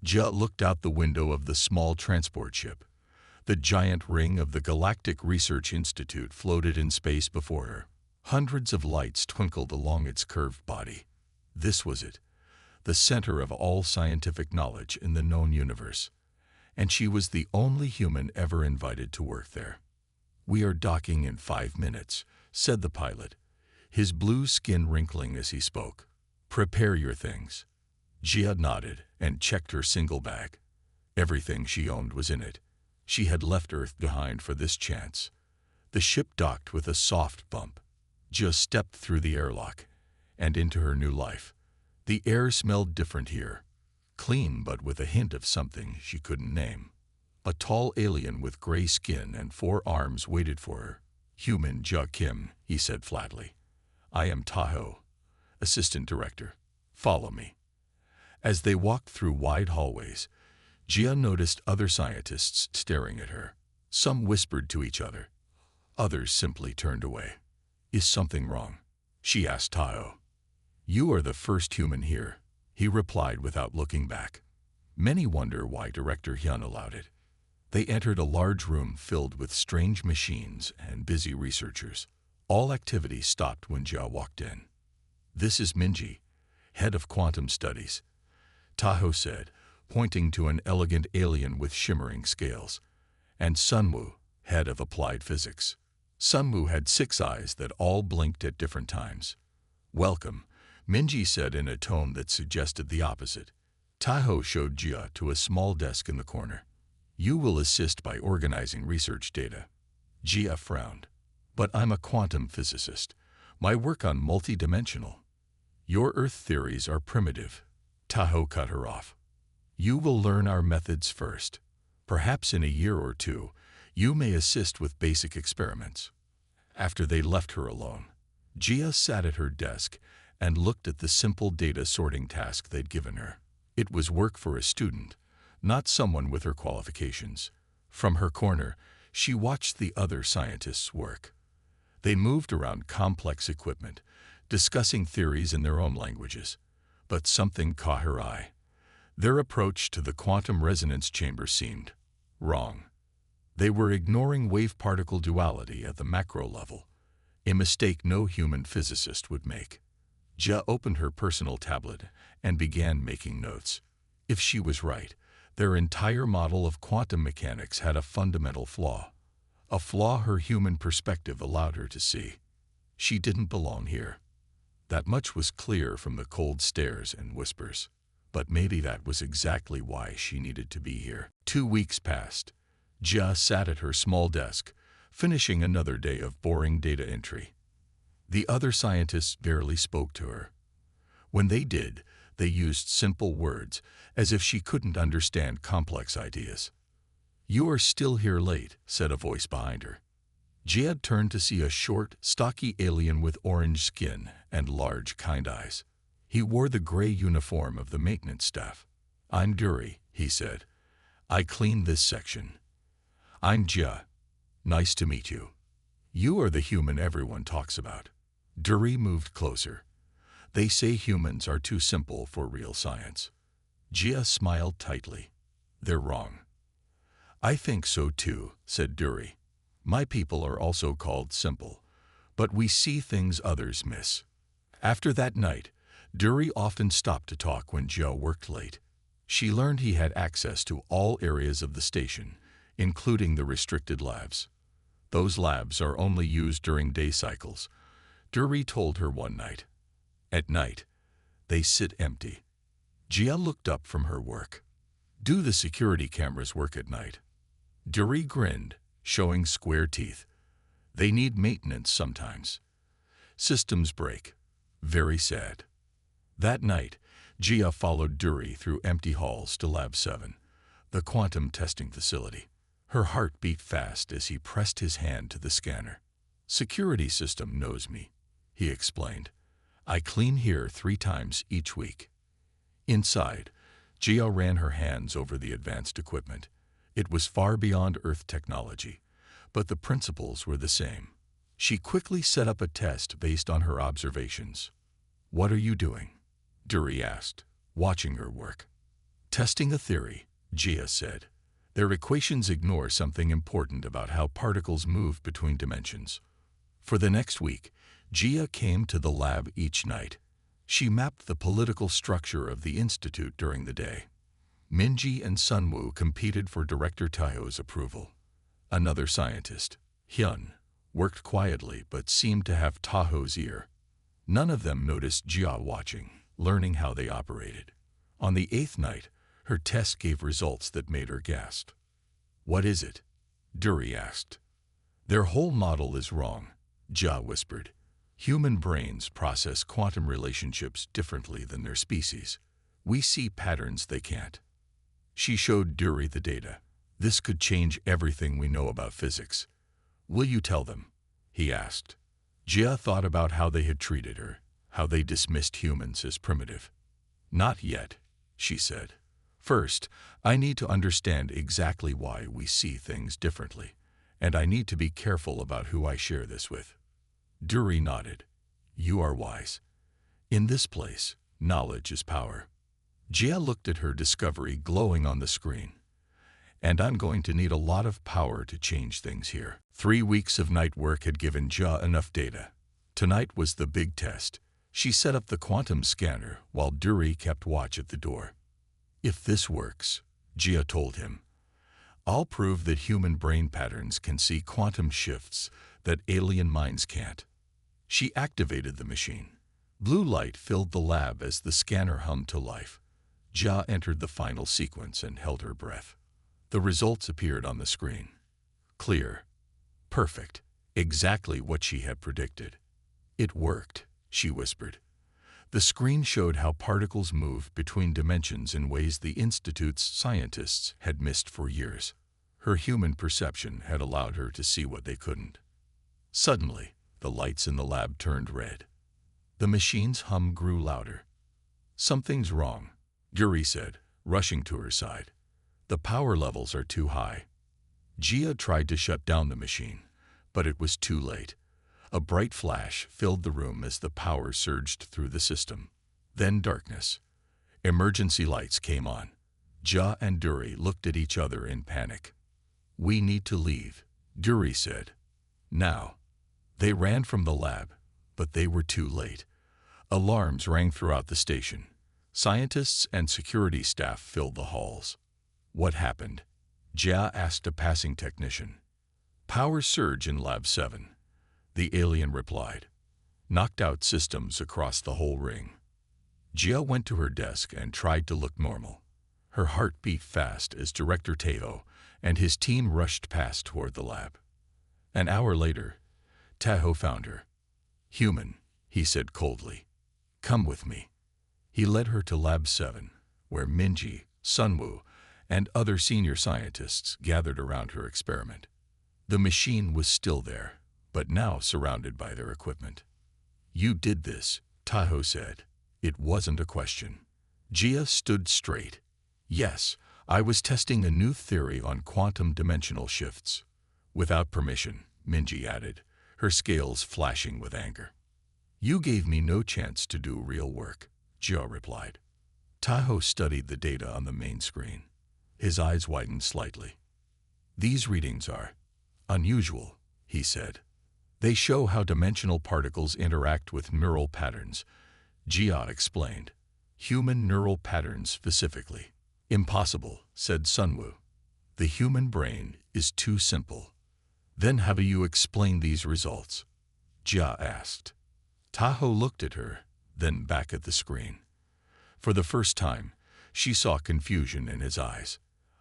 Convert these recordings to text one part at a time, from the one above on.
Jia looked out the window of the small transport ship. The giant ring of the Galactic Research Institute floated in space before her. Hundreds of lights twinkled along its curved body. This was it, the center of all scientific knowledge in the known universe. And she was the only human ever invited to work there. "We are docking in 5 minutes," said the pilot, his blue skin wrinkling as he spoke. "Prepare your things." Jia nodded and checked her single bag. Everything she owned was in it. She had left Earth behind for this chance. The ship docked with a soft bump. Jia stepped through the airlock and into her new life. The air smelled different here, clean but with a hint of something she couldn't name. A tall alien with gray skin and 4 arms waited for her. "Human Jia Kim," he said flatly. "I am Tahoe, assistant director. Follow me." As they walked through wide hallways, Jia noticed other scientists staring at her. Some whispered to each other. Others simply turned away. "Is something wrong?" she asked Tahoe. "You are the first human here," he replied without looking back. Many wonder why Director Hyun allowed it. They entered a large room filled with strange machines and busy researchers. All activity stopped when Jia walked in. "This is Minji, head of quantum studies," Tahoe said, pointing to an elegant alien with shimmering scales, "and Sunwoo, head of applied physics." Sunwoo had 6 eyes that all blinked at different times. "Welcome," Minji said in a tone that suggested the opposite. Tahoe showed Jia to a small desk in the corner. "You will assist by organizing research data." Jia frowned. "But I'm a quantum physicist. My work on multidimensional." "Your Earth theories are primitive," Tahoe cut her off. "You will learn our methods first. Perhaps in a year or 2, you may assist with basic experiments." After they left her alone, Jia sat at her desk and looked at the simple data sorting task they'd given her. It was work for a student, not someone with her qualifications. From her corner, she watched the other scientists work. They moved around complex equipment, discussing theories in their own languages. But something caught her eye. Their approach to the quantum resonance chamber seemed wrong. They were ignoring wave-particle duality at the macro level, a mistake no human physicist would make. Jia opened her personal tablet and began making notes. If she was right, their entire model of quantum mechanics had a fundamental flaw. A flaw her human perspective allowed her to see. She didn't belong here. That much was clear from the cold stares and whispers. But maybe that was exactly why she needed to be here. 2 weeks passed. Jia sat at her small desk, finishing another day of boring data entry. The other scientists barely spoke to her. When they did, they used simple words, as if she couldn't understand complex ideas. "You are still here late," said a voice behind her. Jia turned to see a short, stocky alien with orange skin and large, kind eyes. He wore the gray uniform of the maintenance staff. "I'm Dury," he said. "I cleaned this section." "I'm Jia. Nice to meet you. You are the human everyone talks about." Dury moved closer. "They say humans are too simple for real science." Jia smiled tightly. "They're wrong." "I think so too," said Dury. "My people are also called simple, but we see things others miss." After that night, Dury often stopped to talk when Jia worked late. She learned he had access to all areas of the station, including the restricted labs. "Those labs are only used during day cycles," Dury told her one night. "At night, they sit empty." Jia looked up from her work. "Do the security cameras work at night?" Dury grinned, showing square teeth. "They need maintenance sometimes. Systems break. Very sad." That night, Jia followed Dury through empty halls to Lab 7, the quantum testing facility. Her heart beat fast as he pressed his hand to the scanner. "Security system knows me," he explained. "I clean here 3 times each week." Inside, Jia ran her hands over the advanced equipment. It was far beyond Earth technology, but the principles were the same. She quickly set up a test based on her observations. "What are you doing?" Dury asked, watching her work. Testing a theory, Gia said. Their equations ignore something important about how particles move between dimensions. For the next week, Gia came to the lab each night. She mapped the political structure of the institute during the day. Minji and Sunwoo competed for Director Taiho's approval. Another scientist, Hyun, worked quietly but seemed to have Taiho's ear. None of them noticed Jia watching, learning how they operated. On the 8th night, her test gave results that made her gasp. "What is it?" Duri asked. "Their whole model is wrong," Jia whispered. "Human brains process quantum relationships differently than their species. We see patterns they can't." She showed Duri the data. "This could change everything we know about physics. Will you tell them?" he asked. Jia thought about how they had treated her, how they dismissed humans as primitive. "Not yet," she said. "First, I need to understand exactly why we see things differently, and I need to be careful about who I share this with." Duri nodded. "You are wise. In this place, knowledge is power." Jia looked at her discovery glowing on the screen. "And I'm going to need a lot of power to change things here." 3 weeks of night work had given Jia enough data. Tonight was the big test. She set up the quantum scanner while Duri kept watch at the door. "If this works," Jia told him, "I'll prove that human brain patterns can see quantum shifts that alien minds can't." She activated the machine. Blue light filled the lab as the scanner hummed to life. Jia entered the final sequence and held her breath. The results appeared on the screen. Clear. Perfect. Exactly what she had predicted. "It worked," she whispered. The screen showed how particles move between dimensions in ways the Institute's scientists had missed for years. Her human perception had allowed her to see what they couldn't. Suddenly, the lights in the lab turned red. The machine's hum grew louder. "Something's wrong," Duri said, rushing to her side. "The power levels are too high." Jia tried to shut down the machine, but it was too late. A bright flash filled the room as the power surged through the system. Then darkness. Emergency lights came on. Jia and Duri looked at each other in panic. "We need to leave," Duri said. "Now." They ran from the lab, but they were too late. Alarms rang throughout the station. Scientists and security staff filled the halls. "What happened?" Jia asked a passing technician. "Power surge in Lab 7. The alien replied. "Knocked out systems across the whole ring." Jia went to her desk and tried to look normal. Her heart beat fast as Director Taiho and his team rushed past toward the lab. An hour later, Taiho found her. "Human," he said coldly. "Come with me." He led her to Lab 7, where Minji, Sunwoo, and other senior scientists gathered around her experiment. The machine was still there, but now surrounded by their equipment. "You did this," Taiho said. It wasn't a question. Jia stood straight. "Yes, I was testing a new theory on quantum dimensional shifts." "Without permission," Minji added, her scales flashing with anger. "You gave me no chance to do real work," Jia replied. Taiho studied the data on the main screen. His eyes widened slightly. "These readings are unusual," he said. "They show how dimensional particles interact with neural patterns," Jia explained. "Human neural patterns specifically." "Impossible," said Sunwoo. "The human brain is too simple." "Then how do you explain these results?" Jia asked. Taiho looked at her, then back at the screen. For the first time, she saw confusion in his eyes.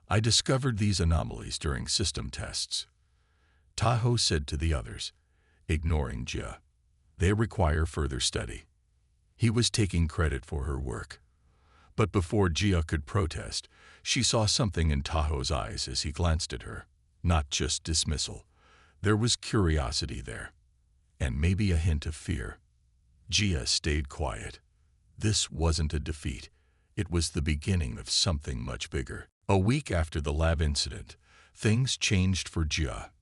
"I discovered these anomalies during system tests," Taiho said to the others, ignoring Jia. "They require further study." He was taking credit for her work. But before Jia could protest, she saw something in Taiho's eyes as he glanced at her. Not just dismissal. There was curiosity there, and maybe a hint of fear. Jia stayed quiet. This wasn't a defeat. It was the beginning of something much bigger. A week after the lab incident, things changed for Jia.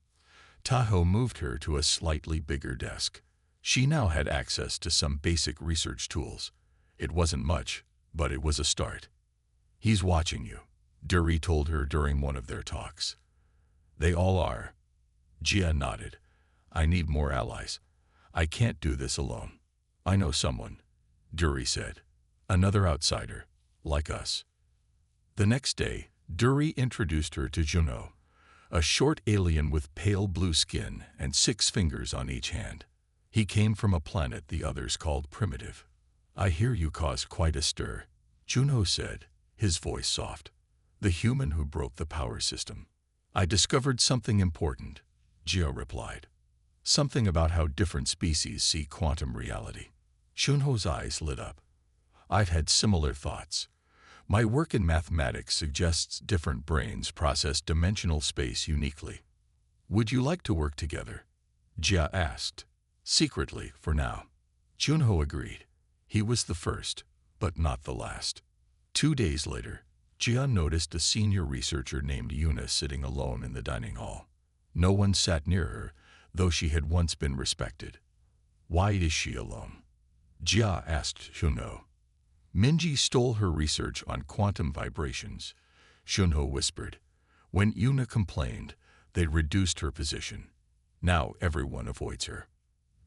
Taiho moved her to a slightly bigger desk. She now had access to some basic research tools. It wasn't much, but it was a start. He's watching you, Dury told her during one of their talks. They all are. Jia nodded. I need more allies. I can't do this alone. I know someone, Dury said. Another outsider, like us. The next day, Dury introduced her to Juno, a short alien with pale blue skin and 6 fingers on each hand. He came from a planet the others called Primitive. I hear you caused quite a stir, Juno said, his voice soft. The human who broke the power system. I discovered something important, Jia replied. Something about how different species see quantum reality. Shunho's eyes lit up. I've had similar thoughts. My work in mathematics suggests different brains process dimensional space uniquely. Would you like to work together? Jia asked. Secretly, for now. Junho agreed. He was the first, but not the last. 2 days later, Jia noticed a senior researcher named Yuna sitting alone in the dining hall. No one sat near her, though she had once been respected. Why is she alone? Jia asked Shunho. Minji stole her research on quantum vibrations, Shunho whispered. When Yuna complained, they reduced her position. Now everyone avoids her.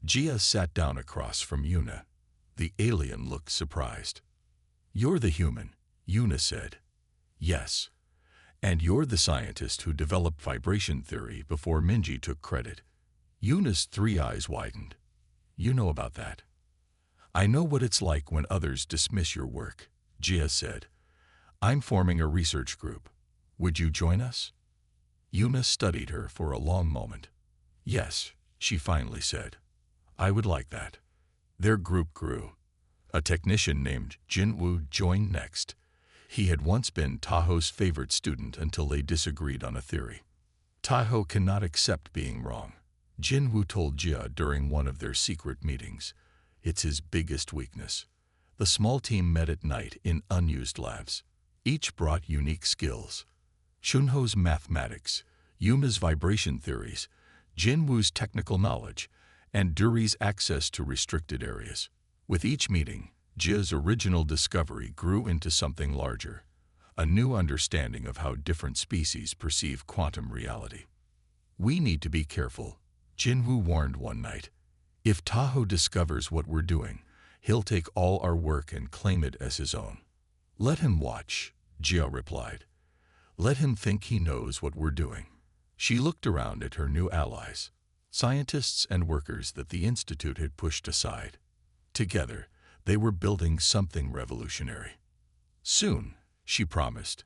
Jia sat down across from Yuna. The alien looked surprised. You're the human, Yuna said. Yes. And you're the scientist who developed vibration theory before Minji took credit. Yuna's 3 eyes widened. You know about that? I know what it's like when others dismiss your work, Jia said. I'm forming a research group. Would you join us? Yuna studied her for a long moment. Yes, she finally said. I would like that. Their group grew. A technician named Jinwoo joined next. He had once been Taho's favorite student until they disagreed on a theory. Taho cannot accept being wrong, Jinwoo told Jia during one of their secret meetings. It's his biggest weakness. The small team met at night in unused labs. Each brought unique skills. Shunho's mathematics, Yuma's vibration theories, Jinwoo's technical knowledge, and Dury's access to restricted areas. With each meeting, Jia's original discovery grew into something larger, a new understanding of how different species perceive quantum reality. We need to be careful, Jinwoo warned one night. If Taho discovers what we're doing, he'll take all our work and claim it as his own. Let him watch, Jia replied. Let him think he knows what we're doing. She looked around at her new allies, scientists and workers that the Institute had pushed aside. Together, they were building something revolutionary. Soon, she promised,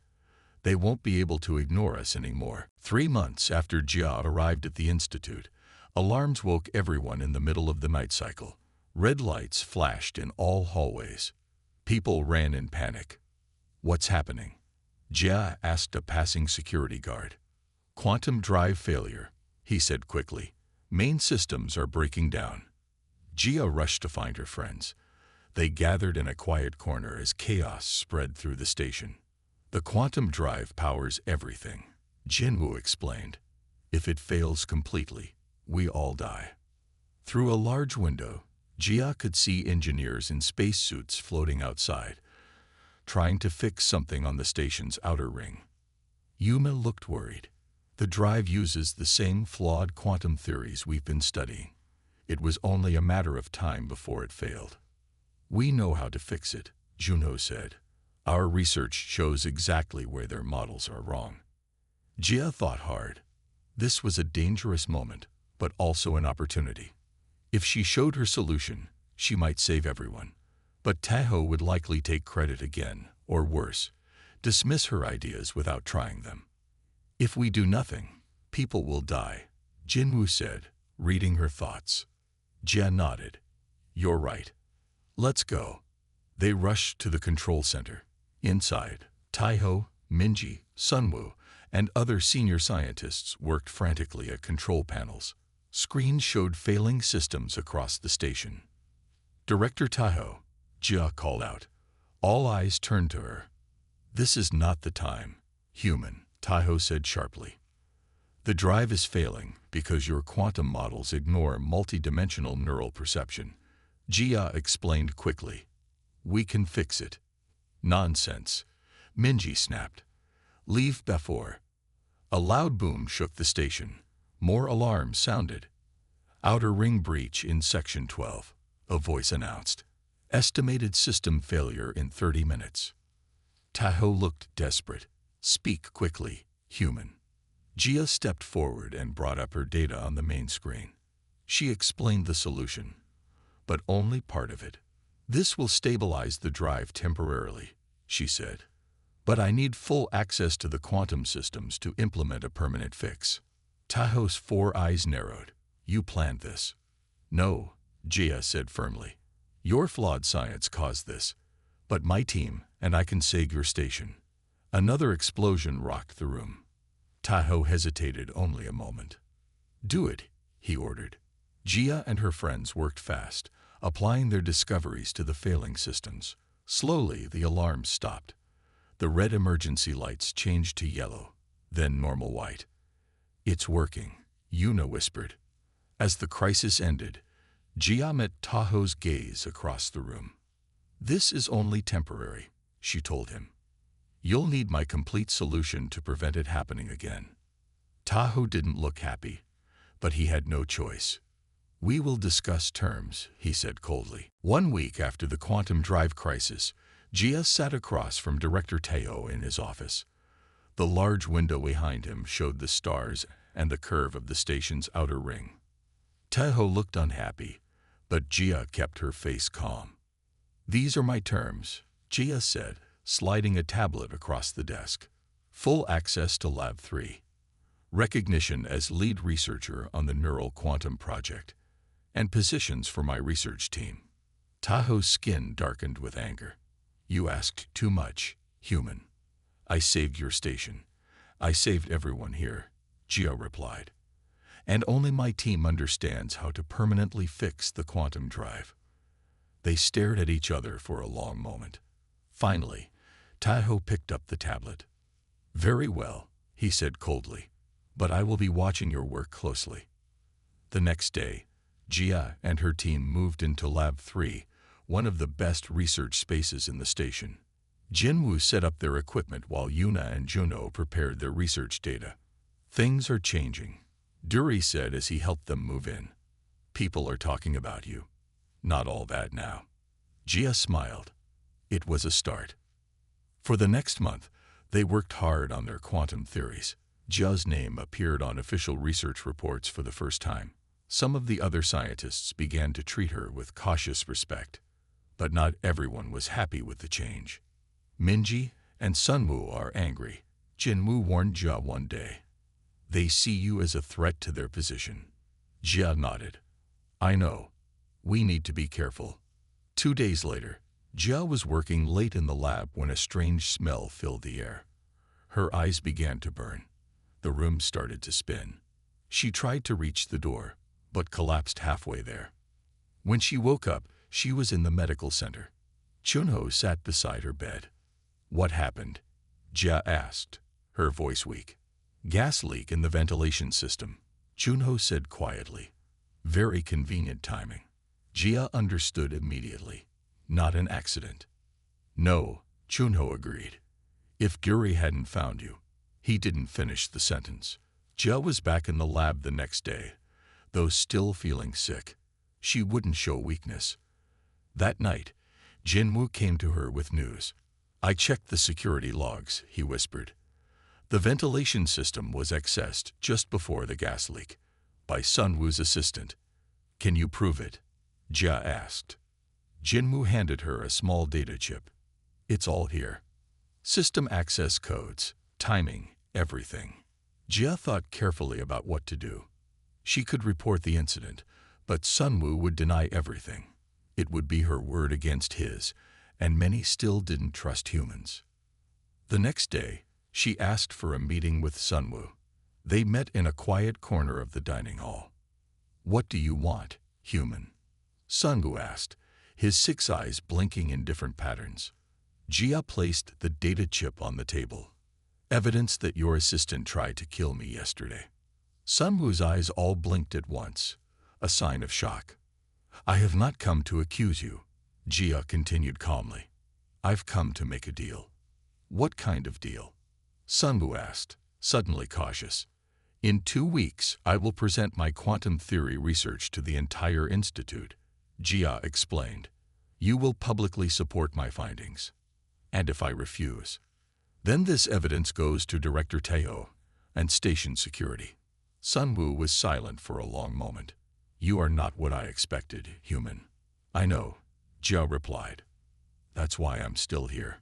they won't be able to ignore us anymore. 3 months after Jia arrived at the Institute, alarms woke everyone in the middle of the night cycle. Red lights flashed in all hallways. People ran in panic. What's happening? Jia asked a passing security guard. Quantum drive failure, he said quickly. Main systems are breaking down. Jia rushed to find her friends. They gathered in a quiet corner as chaos spread through the station. The quantum drive powers everything, Jinwoo explained. If it fails completely, we all die. Through a large window, Jia could see engineers in spacesuits floating outside, trying to fix something on the station's outer ring. Yuma looked worried. The drive uses the same flawed quantum theories we've been studying. It was only a matter of time before it failed. We know how to fix it, Junho said. Our research shows exactly where their models are wrong. Jia thought hard. This was a dangerous moment, but also an opportunity. If she showed her solution, she might save everyone. But Taho would likely take credit again, or worse, dismiss her ideas without trying them. If we do nothing, people will die, Jinwoo said, reading her thoughts. Jia nodded. You're right. Let's go. They rushed to the control center. Inside, Taho, Minji, Sunwoo, and other senior scientists worked frantically at control panels. Screens showed failing systems across the station. Director Taho, Jia called out. All eyes turned to her. This is not the time, human, Taho said sharply. The drive is failing because your quantum models ignore multidimensional neural perception. Jia explained quickly. We can fix it. Nonsense. Minji snapped. Leave before. A loud boom shook the station. More alarms sounded. Outer ring breach in Section 12, a voice announced. Estimated system failure in 30 minutes. Tahoe looked desperate. Speak quickly, human. Gia stepped forward and brought up her data on the main screen. She explained the solution, but only part of it. This will stabilize the drive temporarily, she said. But I need full access to the quantum systems to implement a permanent fix. Tahoe's 4 eyes narrowed. You planned this. No, Gia said firmly. Your flawed science caused this, but my team and I can save your station. Another explosion rocked the room. Tahoe hesitated only a moment. Do it, he ordered. Gia and her friends worked fast, applying their discoveries to the failing systems. Slowly, the alarms stopped. The red emergency lights changed to yellow, then normal white. It's working, Yuna whispered. As the crisis ended, Gia met Tahoe's gaze across the room. This is only temporary, she told him. You'll need my complete solution to prevent it happening again. Tahoe didn't look happy, but he had no choice. We will discuss terms, he said coldly. 1 week after the quantum drive crisis, Gia sat across from Director Teo in his office. The large window behind him showed the stars and the curve of the station's outer ring. Tahoe looked unhappy, but Gia kept her face calm. These are my terms, Gia said, sliding a tablet across the desk. Full access to Lab 3. Recognition as lead researcher on the Neural Quantum Project. And positions for my research team. Tahoe's skin darkened with anger. You asked too much, human. I saved your station. I saved everyone here, Gia replied. And only my team understands how to permanently fix the quantum drive. They stared at each other for a long moment. Finally, Tahoe picked up the tablet. Very well, he said coldly, but I will be watching your work closely. The next day, Gia and her team moved into Lab 3, one of the best research spaces in the station. Jinwoo set up their equipment while Yuna and Juno prepared their research data. Things are changing, Duri said as he helped them move in. People are talking about you. Not all that now. Gia smiled. It was a start. For the next month, they worked hard on their quantum theories. Jia's name appeared on official research reports for the first time. Some of the other scientists began to treat her with cautious respect. But not everyone was happy with the change. Minji and Sunwoo are angry, Jinwoo warned Jia one day. They see you as a threat to their position. Jia nodded. I know. We need to be careful. 2 days later, Jia was working late in the lab when a strange smell filled the air. Her eyes began to burn. The room started to spin. She tried to reach the door, but collapsed halfway there. When she woke up, she was in the medical center. Chunho sat beside her bed. What happened? Jia asked, her voice weak. Gas leak in the ventilation system, Chunho said quietly. Very convenient timing. Jia understood immediately. Not an accident. No, Chunho agreed. If Guri hadn't found you. He didn't finish the sentence. Jia was back in the lab the next day, though still feeling sick. She wouldn't show weakness. That night, Jinwoo came to her with news. I checked the security logs, he whispered. The ventilation system was accessed just before the gas leak, by Sunwoo's assistant. Can you prove it? Jia asked. Jinwoo handed her a small data chip. It's all here. System access codes, timing, everything. Jia thought carefully about what to do. She could report the incident, but Sunwoo would deny everything. It would be her word against his, and many still didn't trust humans. The next day, she asked for a meeting with Sunwoo. They met in a quiet corner of the dining hall. What do you want, human? Sunwoo asked, his 6 eyes blinking in different patterns. Jia placed the data chip on the table. Evidence that your assistant tried to kill me yesterday. Sunwoo's eyes all blinked at once, a sign of shock. I have not come to accuse you, Jia continued calmly. I've come to make a deal. What kind of deal? Sunwoo asked, suddenly cautious. In 2 weeks, I will present my quantum theory research to the entire institute, Jia explained. You will publicly support my findings. And if I refuse, then this evidence goes to Director Teo and station security. Sunwoo was silent for a long moment. You are not what I expected, human. I know, Jia replied. That's why I'm still here.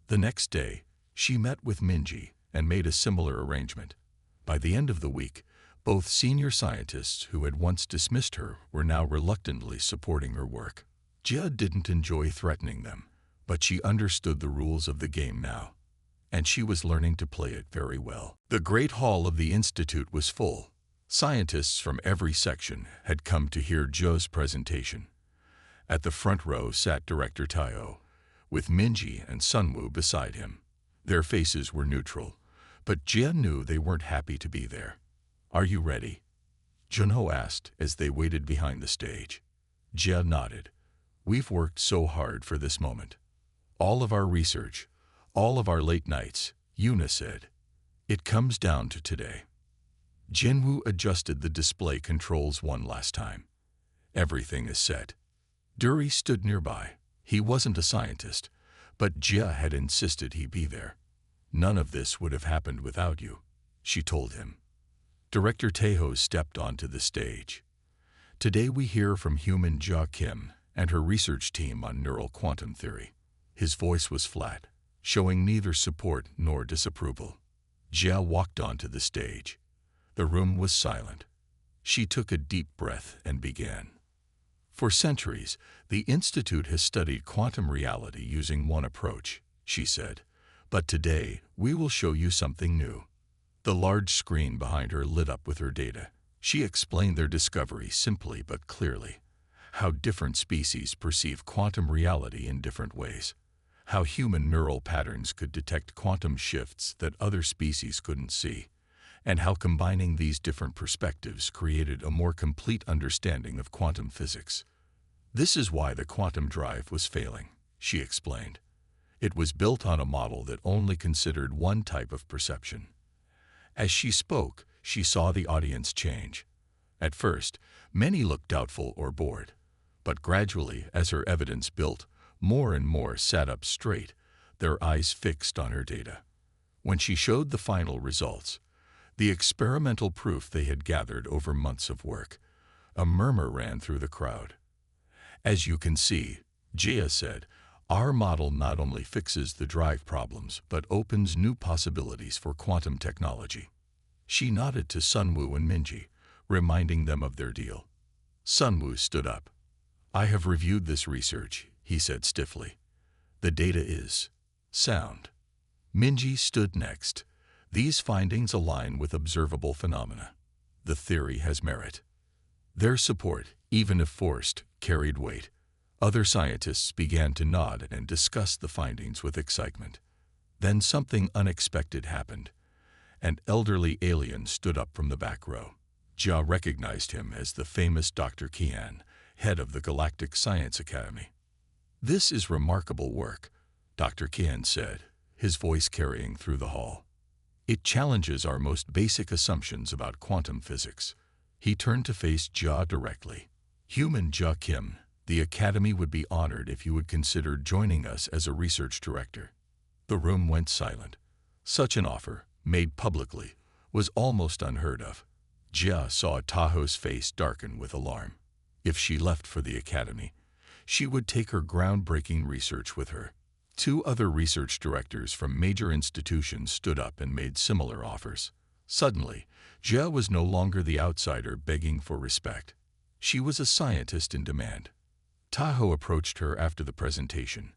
The next day, she met with Minji and made a similar arrangement. By the end of the week, both senior scientists who had once dismissed her were now reluctantly supporting her work. Jia didn't enjoy threatening them, but she understood the rules of the game now, and she was learning to play it very well. The great hall of the institute was full. Scientists from every section had come to hear Jia's presentation. At the front row sat Director Tao, with Minji and Sunwoo beside him. Their faces were neutral, but Jia knew they weren't happy to be there. Are you ready? Junho asked as they waited behind the stage. Jia nodded. We've worked so hard for this moment. All of our research, all of our late nights, Yuna said. It comes down to today. Jinwoo adjusted the display controls one last time. Everything is set. Duri stood nearby. He wasn't a scientist, but Jia had insisted he be there. None of this would have happened without you, she told him. Director Taeho stepped onto the stage. Today we hear from human Jia Kim and her research team on neural quantum theory. His voice was flat, showing neither support nor disapproval. Jia walked onto the stage. The room was silent. She took a deep breath and began. For centuries, the Institute has studied quantum reality using one approach, she said. But today, we will show you something new. The large screen behind her lit up with her data. She explained their discovery simply but clearly. How different species perceive quantum reality in different ways. How human neural patterns could detect quantum shifts that other species couldn't see. And how combining these different perspectives created a more complete understanding of quantum physics. This is why the quantum drive was failing, she explained. It was built on a model that only considered one type of perception. As she spoke, she saw the audience change. At first, many looked doubtful or bored. But gradually, as her evidence built, more and more sat up straight, their eyes fixed on her data. When she showed the final results, the experimental proof they had gathered over months of work, a murmur ran through the crowd. As you can see, Jia said, our model not only fixes the drive problems, but opens new possibilities for quantum technology. She nodded to Sunwoo and Minji, reminding them of their deal. Sunwoo stood up. I have reviewed this research, he said stiffly. The data is sound. Minji stood next. These findings align with observable phenomena. The theory has merit. Their support, even if forced, carried weight. Other scientists began to nod and discuss the findings with excitement. Then something unexpected happened. An elderly alien stood up from the back row. Jia recognized him as the famous Dr. Qian, head of the Galactic Science Academy. This is remarkable work, Dr. Qian said, his voice carrying through the hall. It challenges our most basic assumptions about quantum physics. He turned to face Jia directly. Human Jia Kim, the Academy would be honored if you would consider joining us as a research director. The room went silent. Such an offer, made publicly, was almost unheard of. Jia saw Taho's face darken with alarm. If she left for the Academy, she would take her groundbreaking research with her. 2 other research directors from major institutions stood up and made similar offers. Suddenly, Jia was no longer the outsider begging for respect. She was a scientist in demand. Taho approached her after the presentation.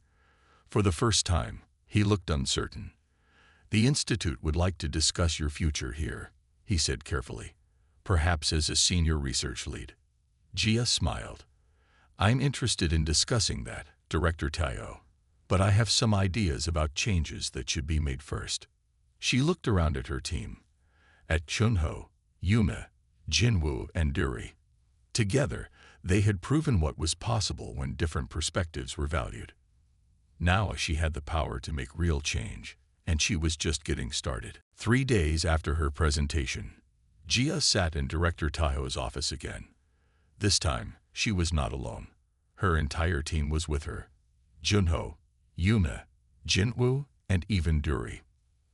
For the first time, he looked uncertain. The Institute would like to discuss your future here, he said carefully, perhaps as a senior research lead. Jia smiled. I'm interested in discussing that, Director Tayo, but I have some ideas about changes that should be made first. She looked around at her team, at Chunho, Yuna, Jinwoo, and Duri. Together, they had proven what was possible when different perspectives were valued. Now she had the power to make real change, and she was just getting started. 3 days after her presentation, Jia sat in Director Taho's office again. This time, she was not alone. Her entire team was with her. Junho, Yuna, Jinwoo, and even Duri.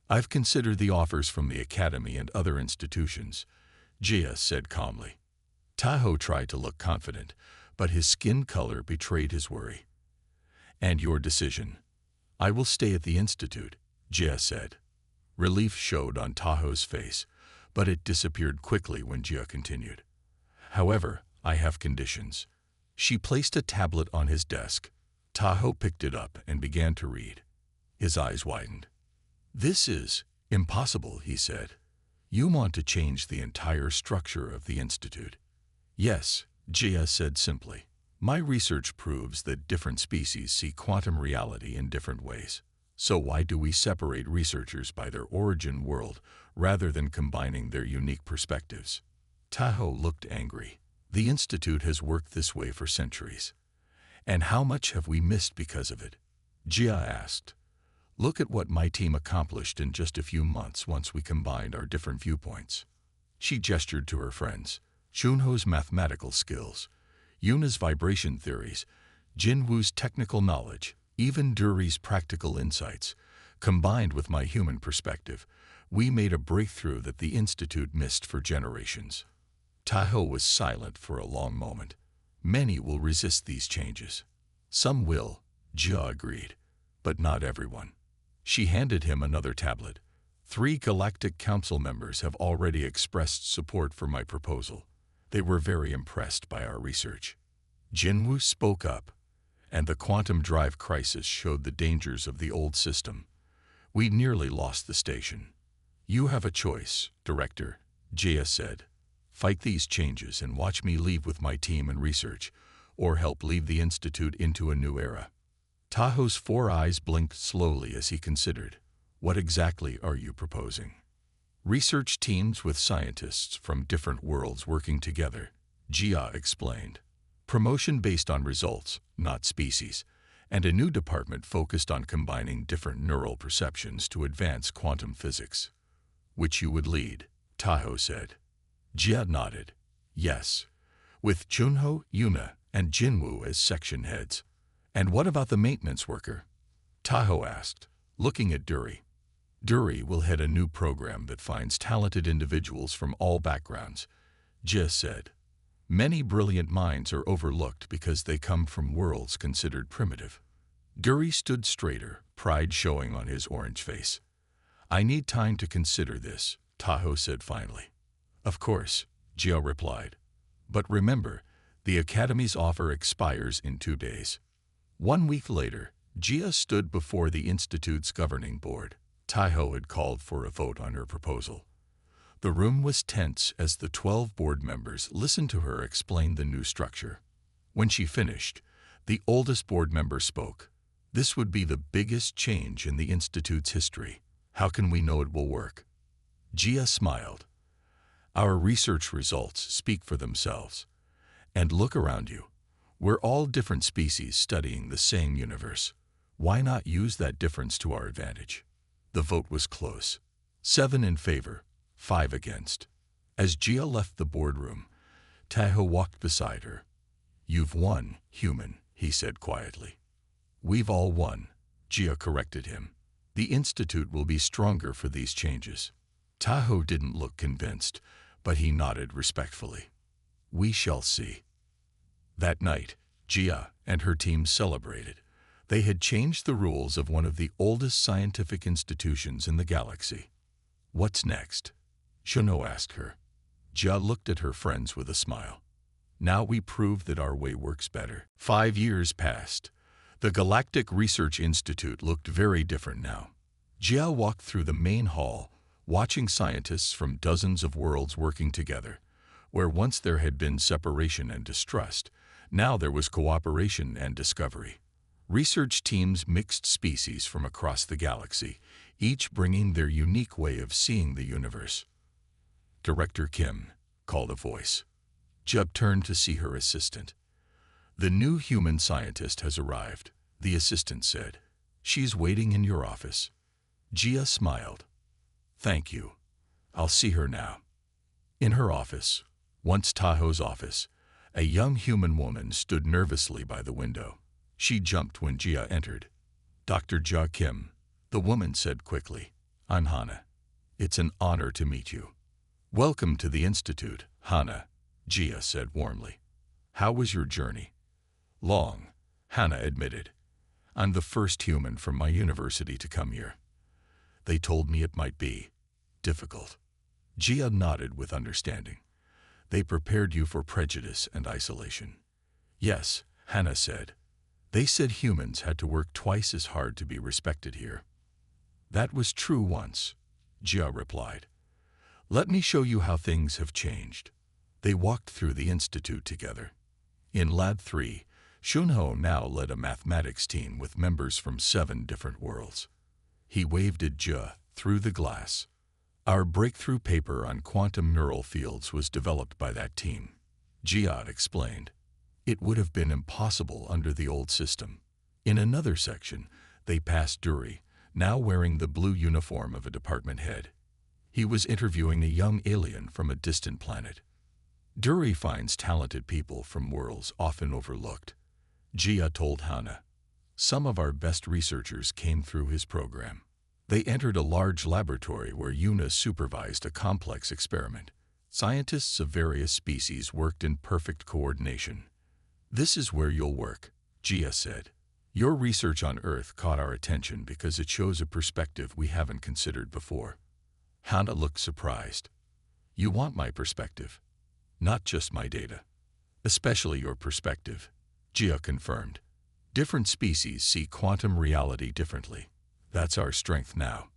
I've considered the offers from the academy and other institutions, Jia said calmly. Taho tried to look confident, but his skin color betrayed his worry. And your decision? I will stay at the institute, Jia said. Relief showed on Taho's face, but it disappeared quickly when Jia continued. However, I have conditions. She placed a tablet on his desk. Taho picked it up and began to read. His eyes widened. This is impossible, he said. You want to change the entire structure of the institute. Yes, Jia said simply. My research proves that different species see quantum reality in different ways. So why do we separate researchers by their origin world rather than combining their unique perspectives? Taho looked angry. The institute has worked this way for centuries. And how much have we missed because of it? Jia asked. Look at what my team accomplished in just a few months once we combined our different viewpoints. She gestured to her friends. Junho's mathematical skills, Yuna's vibration theories, Jinwoo's technical knowledge, even Duri's practical insights. Combined with my human perspective, we made a breakthrough that the institute missed for generations. Taho was silent for a long moment. Many will resist these changes. Some will, Jia agreed, but not everyone. She handed him another tablet. 3 Galactic Council members have already expressed support for my proposal. They were very impressed by our research. Jinwoo spoke up, and the quantum drive crisis showed the dangers of the old system. We nearly lost the station. You have a choice, Director, Jia said. Fight these changes and watch me leave with my team and research, or help lead the institute into a new era. Taho's 4 eyes blinked slowly as he considered. What exactly are you proposing? Research teams with scientists from different worlds working together, Jia explained. Promotion based on results, not species, and a new department focused on combining different neural perceptions to advance quantum physics. Which you would lead, Taho said. Jia nodded. Yes, with Junho, Yuna, and Jinwoo as section heads. And what about the maintenance worker? Taho asked, looking at Duri. Duri will head a new program that finds talented individuals from all backgrounds, Jia said. Many brilliant minds are overlooked because they come from worlds considered primitive. Duri stood straighter, pride showing on his orange face. I need time to consider this, Taho said finally. Of course, Jia replied. But remember, the Academy's offer expires in 2 days. 1 week later, Jia stood before the Institute's governing board. Taho had called for a vote on her proposal. The room was tense as the 12 board members listened to her explain the new structure. When she finished, the oldest board member spoke. This would be the biggest change in the Institute's history. How can we know it will work? Jia smiled. Our research results speak for themselves. And look around you. We're all different species studying the same universe. Why not use that difference to our advantage? The vote was close. 7 in favor, 5 against. As Jia left the boardroom, Taho walked beside her. You've won, human, he said quietly. We've all won, Jia corrected him. The Institute will be stronger for these changes. Taho didn't look convinced, but he nodded respectfully. We shall see. That night, Jia and her team celebrated. They had changed the rules of one of the oldest scientific institutions in the galaxy. What's next? Junho asked her. Jia looked at her friends with a smile. Now we prove that our way works better. 5 years passed. The Galactic Research Institute looked very different now. Jia walked through the main hall, watching scientists from dozens of worlds working together. Where once there had been separation and distrust, now there was cooperation and discovery. Research teams mixed species from across the galaxy, each bringing their unique way of seeing the universe. Director Kim, called a voice. Jeb turned to see her assistant. The new human scientist has arrived, the assistant said. She's waiting in your office." Jia smiled. "Thank you. I'll see her now." In her office, once Tahoe's office, a young human woman stood nervously by the window. She jumped when Jia entered. "Dr. Jia Kim," the woman said quickly. "I'm Hana. It's an honor to meet you." "Welcome to the Institute, Hana," Jia said warmly. "How was your journey?" "Long," Hana admitted. "I'm the first human from my university to come here. They told me it might be difficult." Jia nodded with understanding. "They prepared you for prejudice and isolation." "Yes," Hana said. "They said humans had to work twice as hard to be respected here." "That was true once," Jia replied. "Let me show you how things have changed." They walked through the institute together. In Lab 3, Shunho now led a mathematics team with members from 7 different worlds. He waved at Jia through the glass. "Our breakthrough paper on quantum neural fields was developed by that team," Jia explained. "It would have been impossible under the old system." In another section, they passed Duri, now wearing the blue uniform of a department head. He was interviewing a young alien from a distant planet. Duri finds talented people from worlds often overlooked, Jia told Hana. "Some of our best researchers came through his program." They entered a large laboratory where Yuna supervised a complex experiment. Scientists of various species worked in perfect coordination. "This is where you'll work," Jia said. "Your research on Earth caught our attention because it shows a perspective we haven't considered before." Hana looked surprised. "You want my perspective? Not just my data." "Especially your perspective," Jia confirmed. "Different species see quantum reality differently. That's our strength now."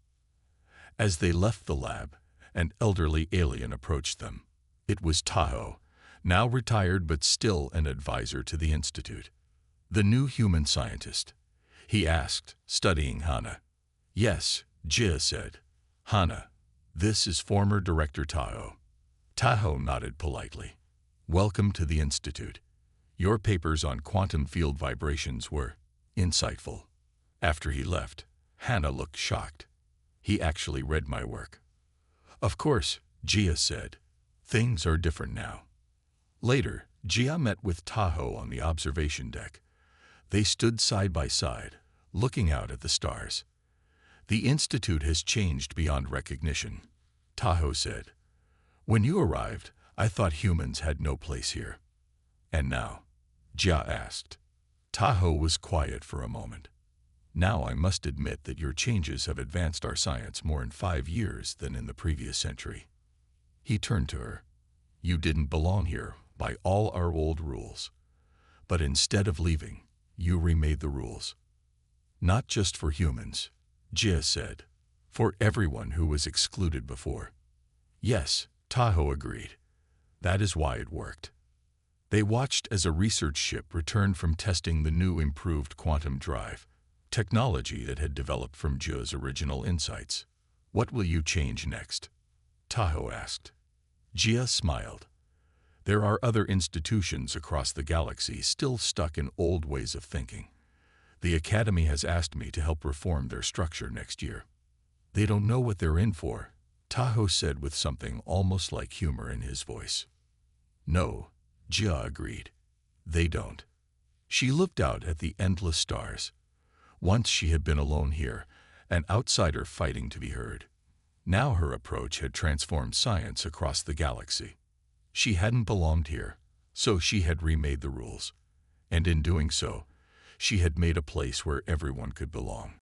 As they left the lab, an elderly alien approached them. It was Tahoe, now retired but still an advisor to the Institute. "The new human scientist?" he asked, studying Hana. "Yes," Jia said. "Hana, this is former Director Tahoe." Tahoe nodded politely. "Welcome to the Institute. Your papers on quantum field vibrations were insightful." After he left, Hana looked shocked. "He actually read my work." "Of course," Jia said. "Things are different now." Later, Jia met with Tahoe on the observation deck. They stood side by side, looking out at the stars. "The Institute has changed beyond recognition," Tahoe said. "When you arrived, I thought humans had no place here." "And now?" Jia asked. Tahoe was quiet for a moment. "Now I must admit that your changes have advanced our science more in 5 years than in the previous century." He turned to her. "You didn't belong here by all our old rules. But instead of leaving, you remade the rules." "Not just for humans," Jia said. "For everyone who was excluded before." "Yes," Tahoe agreed. "That is why it worked." They watched as a research ship returned from testing the new improved quantum drive, technology that had developed from Jia's original insights. "What will you change next?" Tahoe asked. Jia smiled. "There are other institutions across the galaxy still stuck in old ways of thinking. The Academy has asked me to help reform their structure next year." "They don't know what they're in for," Tahoe said with something almost like humor in his voice. "No," Jia agreed. "They don't." She looked out at the endless stars. Once she had been alone here, an outsider fighting to be heard. Now her approach had transformed science across the galaxy. She hadn't belonged here, so she had remade the rules. And in doing so, she had made a place where everyone could belong.